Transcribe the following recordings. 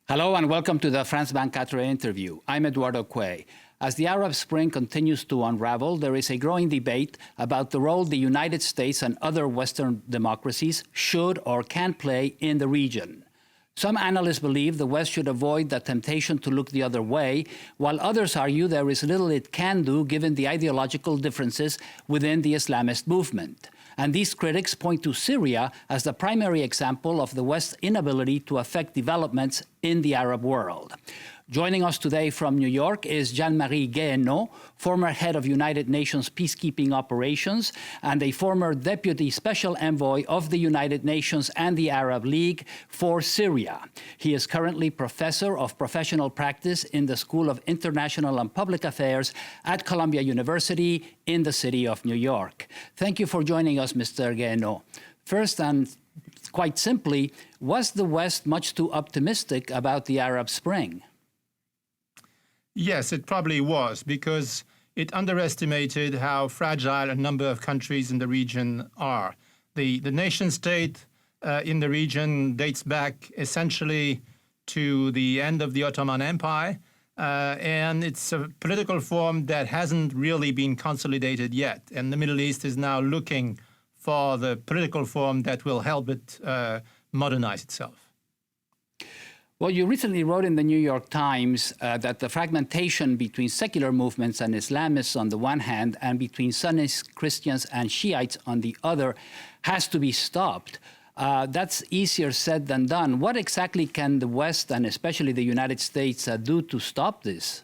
Hello and welcome to the France 24 interview. I'm Eduardo Cué. As the Arab Spring continues to unravel, there is a growing debate about the role the United States and other Western democracies should or can play in the region. Some analysts believe the West should avoid the temptation to look the other way, while others argue there is little it can do given the ideological differences within the Islamist movement. And these critics point to Syria as the primary example of the West's inability to affect developments in the Arab world. Joining us today from New York is Jean-Marie Guéhenno, former head of United Nations peacekeeping operations and a former Deputy Special Envoy of the United Nations and the Arab League for Syria. He is currently Professor of Professional Practice in the School of International and Public Affairs at Columbia University in the city of New York. Thank you for joining us, Mr. Guéhenno. First, and quite simply, was the West much too optimistic about the Arab Spring? Yes, it probably was, because it underestimated how fragile a number of countries in the region are. The nation-state in the region dates back essentially to the end of the Ottoman Empire, and it's a political form that hasn't really been consolidated yet. And the Middle East is now looking for the political form that will help it modernize itself. Well, you recently wrote in the New York Times that the fragmentation between secular movements and Islamists on the one hand and between Sunnis, Christians and Shiites on the other has to be stopped. That's easier said than done. What exactly can the West and especially the United States do to stop this?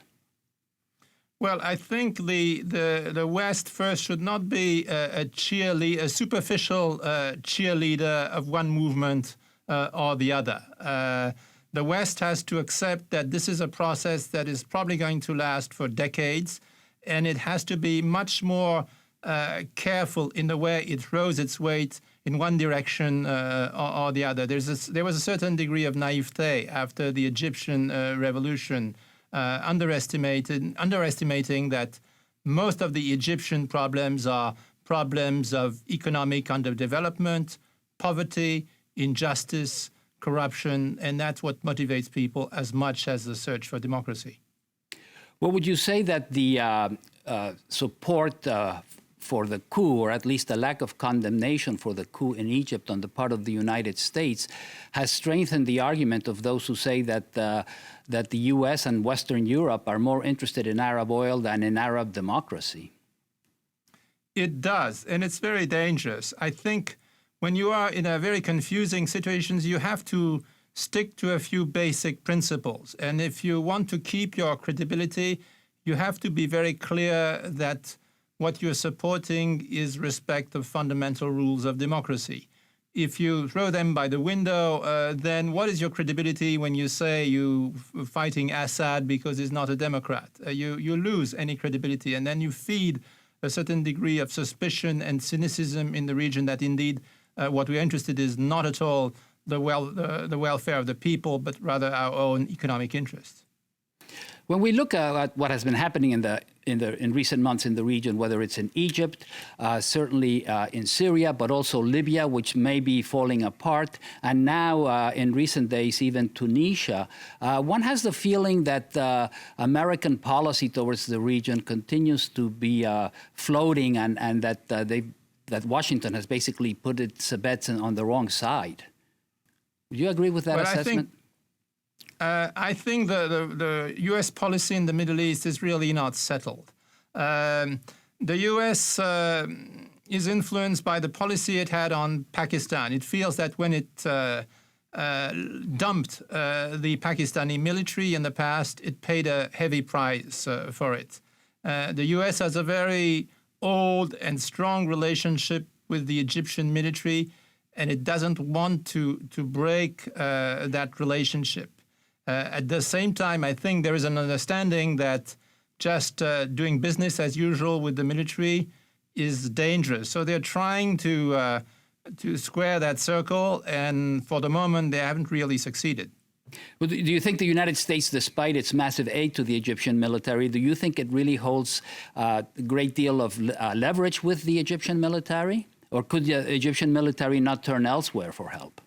Well, I think the West first should not be a superficial cheerleader of one movement or the other. The West has to accept that this is a process that is probably going to last for decades, and it has to be much more careful in the way it throws its weight in one direction or the other. There was a certain degree of naivete after the Egyptian revolution, underestimating that most of the Egyptian problems are problems of economic underdevelopment, poverty, injustice, corruption, and that's what motivates people as much as the search for democracy. Well, would you say that the support for the coup, or at least the lack of condemnation for the coup in Egypt on the part of the United States, has strengthened the argument of those who say that the U.S. and Western Europe are more interested in Arab oil than in Arab democracy? It does, and it's very dangerous. I think when you are in a very confusing situations, you have to stick to a few basic principles. And if you want to keep your credibility, you have to be very clear that what you're supporting is respect of fundamental rules of democracy. If you throw them by the window, then what is your credibility when you say you're fighting Assad because he's not a Democrat? You lose any credibility, and then you feed a certain degree of suspicion and cynicism in the region that indeed what we're interested in is not at all the welfare of the people, but rather our own economic interests. When we look at what has been happening in recent months in the region, whether it's in Egypt, certainly in Syria, but also Libya, which may be falling apart, and now in recent days even Tunisia, one has the feeling that American policy towards the region continues to be floating, and that Washington has basically put its bets on the wrong side. Would you agree with that assessment? I think the U.S. policy in the Middle East is really not settled. The U.S. is influenced by the policy it had on Pakistan. It feels that when it dumped the Pakistani military in the past, it paid a heavy price for it. The U.S. has a very old and strong relationship with the Egyptian military, and it doesn't want to break that relationship. At the same time, I think there is an understanding that just doing business as usual with the military is dangerous. So they're trying to square that circle, and for the moment, they haven't really succeeded. But do you think the United States, despite its massive aid to the Egyptian military, do you think it really holds a great deal of leverage with the Egyptian military? Or could the Egyptian military not turn elsewhere for help?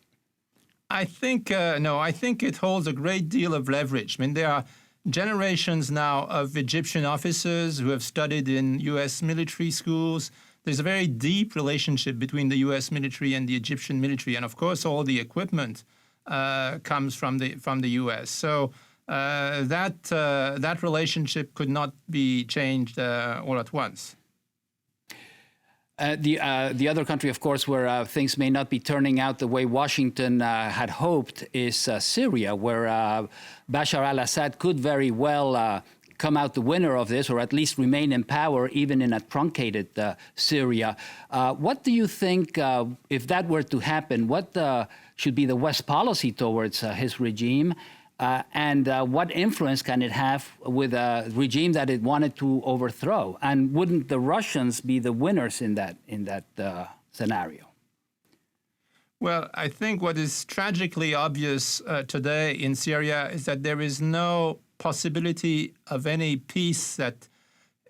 I think, no, I think it holds a great deal of leverage. I mean, there are generations now of Egyptian officers who have studied in U.S. military schools. There's a very deep relationship between the U.S. military and the Egyptian military. And of course, all the equipment comes from the U.S. So that relationship could not be changed all at once. The other country, of course, where things may not be turning out the way Washington had hoped is Syria, where Bashar al-Assad could very well come out the winner of this, or at least remain in power, even in a truncated Syria. What do you think, if that were to happen, what should be the West policy towards his regime? And what influence can it have with a regime that it wanted to overthrow? And wouldn't the Russians be the winners in that scenario? Well, I think what is tragically obvious today in Syria is that there is no possibility of any peace that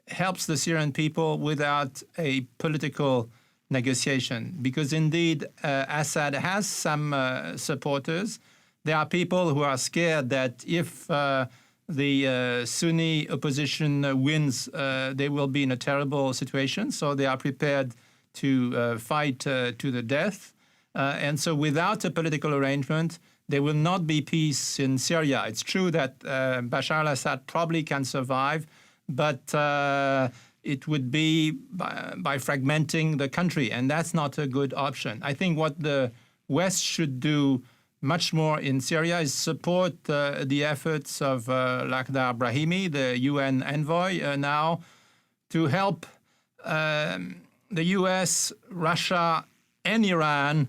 helps the Syrian people without a political negotiation. Because indeed, Assad has some supporters. There are people who are scared that if the Sunni opposition wins, they will be in a terrible situation. So they are prepared to fight to the death. And so without a political arrangement, there will not be peace in Syria. It's true that Bashar al-Assad probably can survive, but it would be by fragmenting the country, and that's not a good option. I think what the West should do much more in Syria is support the efforts of Lakhdar Brahimi, the UN envoy now, to help the US, Russia, and Iran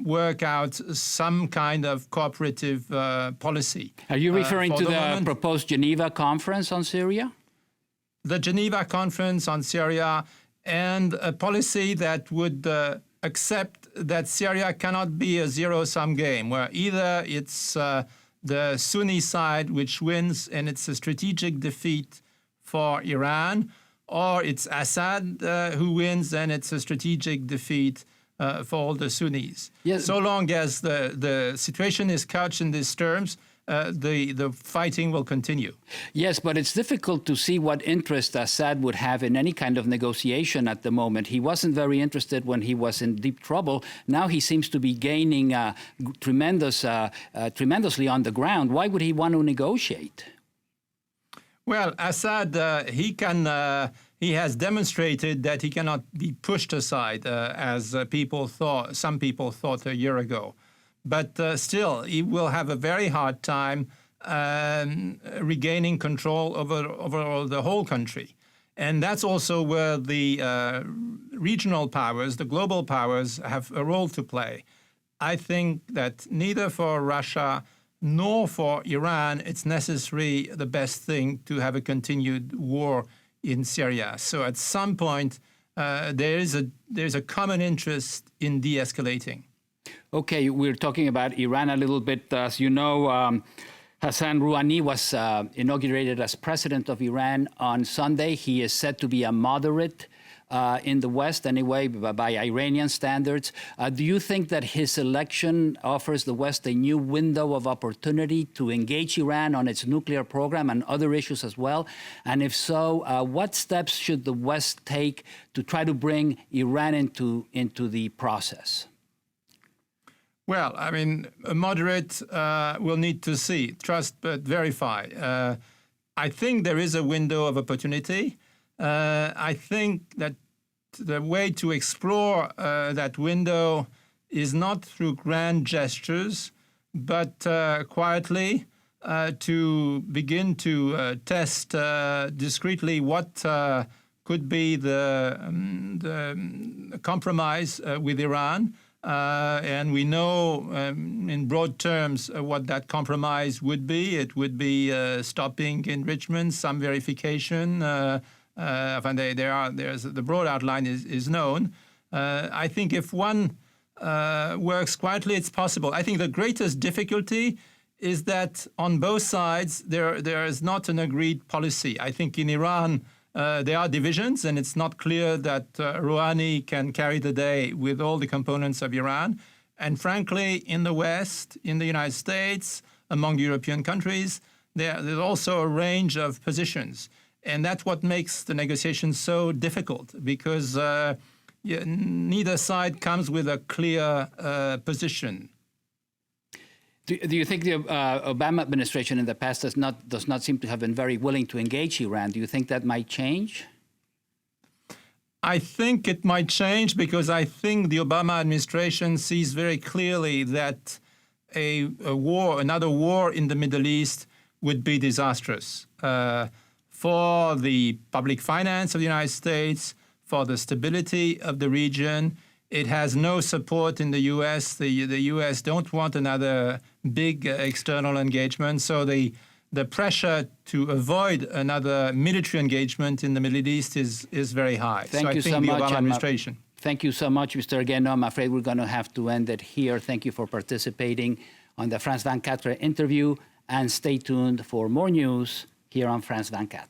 work out some kind of cooperative policy. Are you referring to the proposed Geneva Conference on Syria? The Geneva Conference on Syria, and a policy that would accept that Syria cannot be a zero-sum game, where either it's the Sunni side which wins and it's a strategic defeat for Iran, or it's Assad who wins and it's a strategic defeat for all the Sunnis. Yes. So long as the situation is couched in these terms, the fighting will continue. Yes, but it's difficult to see what interest Assad would have in any kind of negotiation at the moment. He wasn't very interested when he was in deep trouble. Now he seems to be gaining tremendously on the ground. Why would he want to negotiate? Well, Assad, he has demonstrated that he cannot be pushed aside, as some people thought a year ago. But still, he will have a very hard time regaining control over the whole country. And that's also where the regional powers, the global powers, have a role to play. I think that neither for Russia nor for Iran it's necessary the best thing to have a continued war in Syria. So at some point, there's a common interest in de-escalating. Okay, we're talking about Iran a little bit. As you know, Hassan Rouhani was inaugurated as president of Iran on Sunday. He is said to be a moderate in the West, anyway, by Iranian standards. Do you think that his election offers the West a new window of opportunity to engage Iran on its nuclear program and other issues as well? And if so, what steps should the West take to try to bring Iran into the process? Well, I mean, a moderate will need to see, trust but verify. I think there is a window of opportunity. I think that the way to explore that window is not through grand gestures, but quietly to begin to test discreetly what could be the compromise with Iran. And we know in broad terms what that compromise would be. It would be stopping enrichment, some verification. The broad outline is known. I think if one works quietly, it's possible. I think the greatest difficulty is that on both sides, there is not an agreed policy. I think in Iran, there are divisions, and it's not clear that Rouhani can carry the day with all the components of Iran. And frankly, in the West, in the United States, among European countries, there's also a range of positions. And that's what makes the negotiations so difficult, because neither side comes with a clear position. Do you think the Obama administration in the past does not seem to have been very willing to engage Iran? Do you think that might change? I think it might change, because I think the Obama administration sees very clearly that a war, another war in the Middle East would be disastrous for the public finance of the United States, for the stability of the region. It has no support in the U.S. The U.S. don't want another big external engagement. So the pressure to avoid another military engagement in the Middle East is very high. Thank you so much. The Obama administration. Thank you so much, Mr. Guéhenno. I'm afraid we're going to have to end it here. Thank you for participating on the France 24 interview, and stay tuned for more news here on France 24.